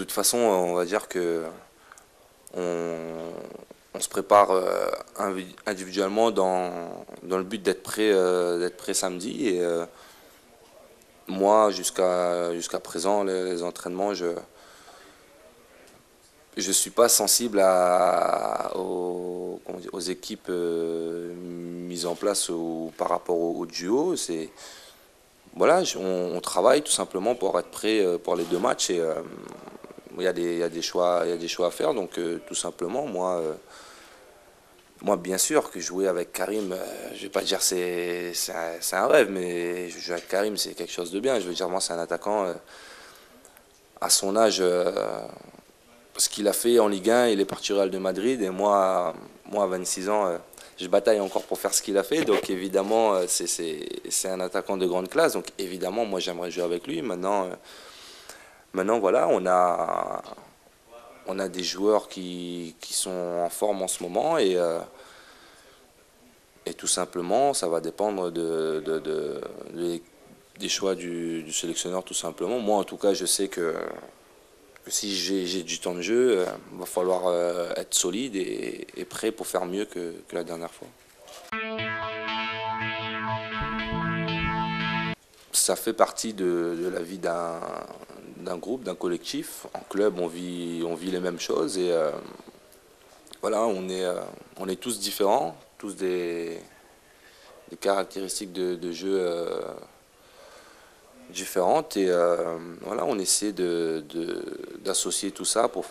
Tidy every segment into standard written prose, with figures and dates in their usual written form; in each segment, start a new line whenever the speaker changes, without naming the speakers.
toute façon, on va dire que on, on se prépare individuellement dans le but d'être prêt samedi. Et moi, jusqu'à présent, les entraînements, je suis pas sensible aux équipes mises en place par rapport au duo. Voilà, on travaille tout simplement pour être prêt pour les deux matchs. Et il y a des choix, il y a des choix à faire. Donc tout simplement, moi, bien sûr que jouer avec Karim, je vais pas dire c'est un rêve, mais jouer avec Karim, c'est quelque chose de bien. Je veux dire, moi, c'est un attaquant à son âge. Ce qu'il a fait en Ligue 1, il est parti au Real de Madrid. Et moi à 26 ans, je bataille encore pour faire ce qu'il a fait. Donc évidemment, c'est un attaquant de grande classe. Donc évidemment, moi, j'aimerais jouer avec lui. Maintenant voilà, on a des joueurs qui sont en forme en ce moment. Et tout simplement, ça va dépendre des choix du sélectionneur, tout simplement. Moi, en tout cas, je sais que si j'ai du temps de jeu, il va falloir être solide et prêt pour faire mieux que la dernière fois. Ça fait partie de la vie d'un groupe, d'un collectif. En club, on vit les mêmes choses et voilà, on est tous différents, tous des caractéristiques de jeu différentes et voilà, on essaie d'associer tout ça pour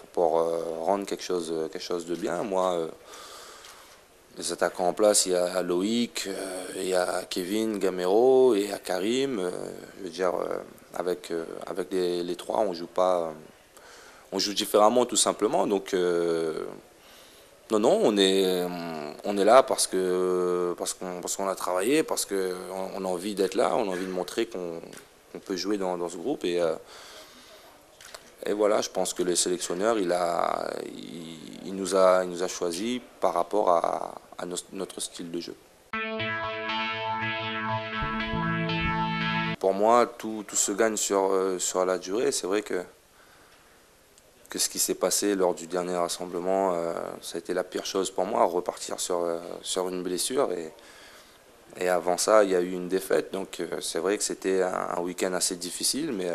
rendre quelque chose de bien. Moi, les attaquants en place, il y a Loïc, il y a Kevin, Gamero et il y a Karim. Je veux dire, avec les trois, on joue pas, on joue différemment tout simplement. Donc non, on est là parce qu'on a travaillé, parce qu'on a envie d'être là, on a envie de montrer qu'on peut jouer dans ce groupe. Et voilà, je pense que le sélectionneur, il nous a choisi par rapport à notre style de jeu. Pour moi, tout se gagne sur la durée. C'est vrai que ce qui s'est passé lors du dernier rassemblement, ça a été la pire chose pour moi, repartir sur une blessure. Et avant ça, il y a eu une défaite. Donc c'est vrai que c'était un week-end assez difficile, mais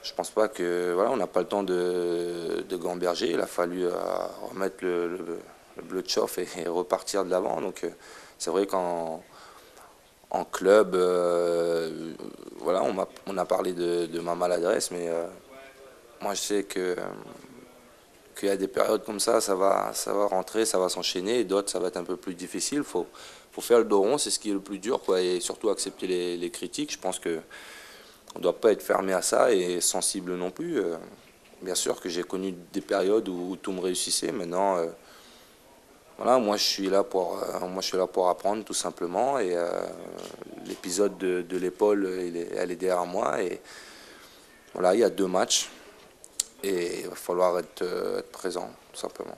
je pense pas que voilà, on n'a pas le temps de gamberger. Il a fallu remettre le bleu de chauffe et repartir de l'avant. Donc c'est vrai en club, voilà, on a parlé de ma maladresse, mais moi je sais qu'il y a des périodes comme ça va rentrer, ça va s'enchaîner, et d'autres ça va être un peu plus difficile. Faut faire le dos rond, c'est ce qui est le plus dur, quoi, et surtout accepter les critiques. Je pense que on ne doit pas être fermé à ça et sensible non plus. Bien sûr que j'ai connu des périodes où tout me réussissait. Maintenant, voilà, moi je suis là pour apprendre tout simplement. Et l'épisode de l'épaule, elle est derrière moi. Et voilà, il y a deux matchs et il va falloir être présent tout simplement.